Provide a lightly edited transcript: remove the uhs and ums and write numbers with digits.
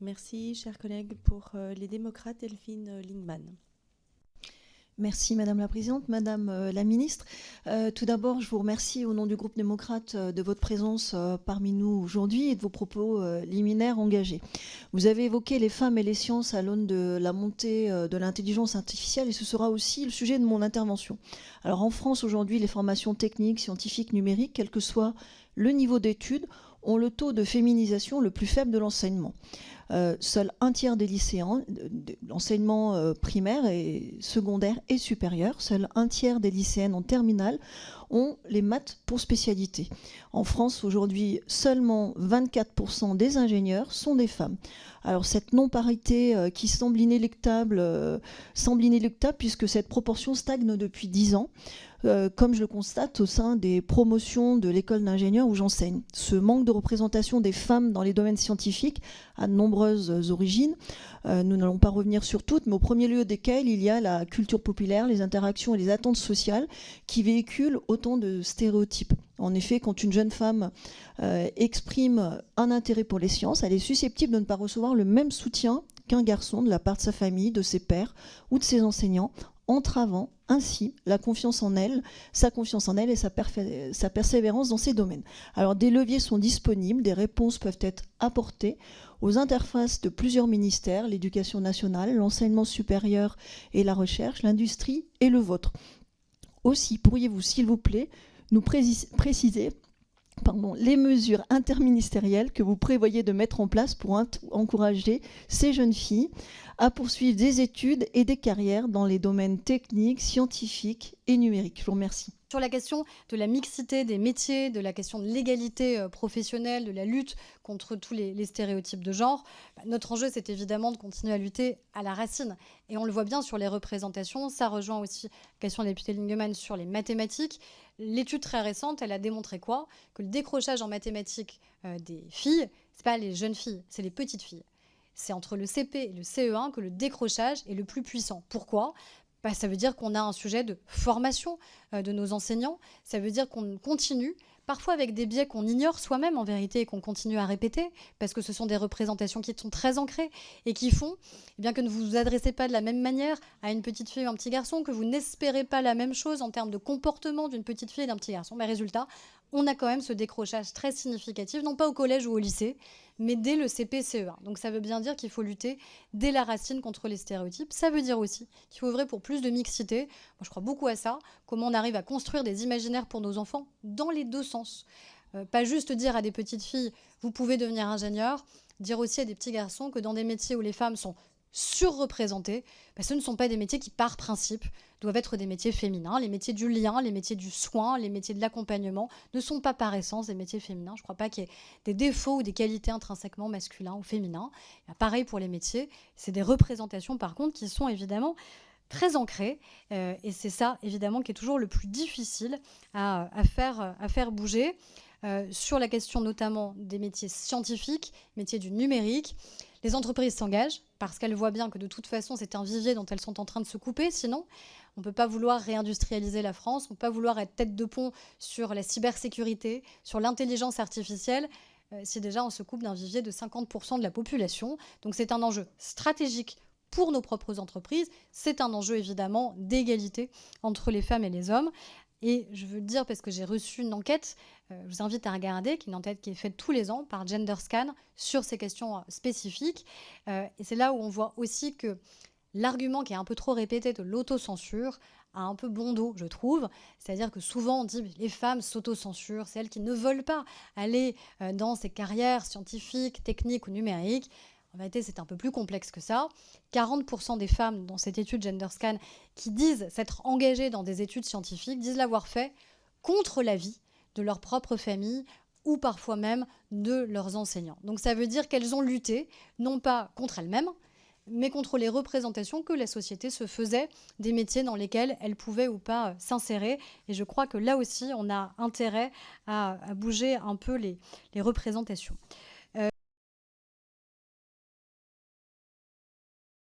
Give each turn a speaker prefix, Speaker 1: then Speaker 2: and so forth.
Speaker 1: Merci, chers collègues, pour les démocrates, Delphine Lingman.
Speaker 2: Merci Madame la Présidente, Madame la Ministre. Tout d'abord, je vous remercie au nom du groupe démocrate de votre présence parmi nous aujourd'hui et de vos propos liminaires engagés. Vous avez évoqué les femmes et les sciences à l'aune de la montée de l'intelligence artificielle et ce sera aussi le sujet de mon intervention. Alors en France aujourd'hui, les formations techniques, scientifiques, numériques, quel que soit le niveau d'études, ont le taux de féminisation le plus faible de l'enseignement. Seul un tiers des lycéens, l'enseignement primaire et secondaire et supérieur, seul un tiers des lycéennes en terminale ont les maths pour spécialité. En France, aujourd'hui, seulement 24% des ingénieurs sont des femmes. Alors cette non-parité qui semble inéluctable puisque cette proportion stagne depuis 10 ans. Comme je le constate au sein des promotions de l'école d'ingénieurs où j'enseigne. Ce manque de représentation des femmes dans les domaines scientifiques a de nombreuses origines. Nous n'allons pas revenir sur toutes, mais au premier lieu desquelles il y a la culture populaire, les interactions et les attentes sociales qui véhiculent autant de stéréotypes. En effet, quand une jeune femme exprime un intérêt pour les sciences, elle est susceptible de ne pas recevoir le même soutien qu'un garçon de la part de sa famille, de ses pairs ou de ses enseignants, entravant ainsi la confiance en elle, sa confiance en elle et sa persévérance dans ces domaines. Alors des leviers sont disponibles, des réponses peuvent être apportées aux interfaces de plusieurs ministères, l'éducation nationale, l'enseignement supérieur et la recherche, l'industrie et le vôtre. Aussi, pourriez-vous, s'il vous plaît, nous préciser les mesures interministérielles que vous prévoyez de mettre en place pour encourager ces jeunes filles à poursuivre des études et des carrières dans les domaines techniques, scientifiques et numériques. Je vous remercie.
Speaker 3: Sur la question de la mixité des métiers, de la question de l'égalité professionnelle, de la lutte contre tous les stéréotypes de genre, notre enjeu, c'est évidemment de continuer à lutter à la racine. Et on le voit bien sur les représentations. Ça rejoint aussi la question de la députée Lingemann sur les mathématiques. L'étude très récente, elle a démontré quoi? Que le décrochage en mathématiques des filles, c'est pas les jeunes filles, c'est les petites filles. C'est entre le CP et le CE1 que le décrochage est le plus puissant. Pourquoi ? Ça veut dire qu'on a un sujet de formation de nos enseignants. Ça veut dire qu'on continue, parfois avec des biais qu'on ignore soi-même en vérité et qu'on continue à répéter, parce que ce sont des représentations qui sont très ancrées et qui font que ne vous adressez pas de la même manière à une petite fille ou un petit garçon, que vous n'espérez pas la même chose en termes de comportement d'une petite fille et d'un petit garçon. Mais résultat, on a quand même ce décrochage très significatif, non pas au collège ou au lycée, mais dès le CP-CE1. Donc ça veut bien dire qu'il faut lutter dès la racine contre les stéréotypes. Ça veut dire aussi qu'il faut œuvrer pour plus de mixité. Moi, je crois beaucoup à ça. Comment on arrive à construire des imaginaires pour nos enfants dans les deux sens. Pas juste dire à des petites filles, vous pouvez devenir ingénieur, dire aussi à des petits garçons que dans des métiers où les femmes sont surreprésentées, ce ne sont pas des métiers qui, par principe, doivent être des métiers féminins. Les métiers du lien, les métiers du soin, les métiers de l'accompagnement ne sont pas par essence des métiers féminins. Je ne crois pas qu'il y ait des défauts ou des qualités intrinsèquement masculins ou féminins. Pareil pour les métiers, c'est des représentations par contre qui sont évidemment très ancrées et c'est ça évidemment qui est toujours le plus difficile à faire bouger. Sur la question notamment des métiers scientifiques, métiers du numérique, les entreprises s'engagent parce qu'elles voient bien que de toute façon, c'est un vivier dont elles sont en train de se couper. Sinon, on ne peut pas vouloir réindustrialiser la France, on ne peut pas vouloir être tête de pont sur la cybersécurité, sur l'intelligence artificielle, si déjà on se coupe d'un vivier de 50% de la population. Donc c'est un enjeu stratégique pour nos propres entreprises. C'est un enjeu évidemment d'égalité entre les femmes et les hommes. Et je veux le dire parce que j'ai reçu une enquête, je vous invite à regarder, qui est une enquête qui est faite tous les ans par GenderScan sur ces questions spécifiques. Et c'est là où on voit aussi que l'argument qui est un peu trop répété de l'autocensure a un peu bon dos, je trouve. C'est-à-dire que souvent on dit les femmes s'autocensurent, c'est elles qui ne veulent pas aller dans ces carrières scientifiques, techniques ou numériques. En vérité, c'est un peu plus complexe que ça. 40% des femmes dans cette étude GenderScan qui disent s'être engagées dans des études scientifiques disent l'avoir fait contre l'avis de leur propre famille ou parfois même de leurs enseignants. Donc ça veut dire qu'elles ont lutté, non pas contre elles-mêmes, mais contre les représentations que la société se faisait des métiers dans lesquels elles pouvaient ou pas s'insérer. Et je crois que là aussi, on a intérêt à bouger un peu les représentations.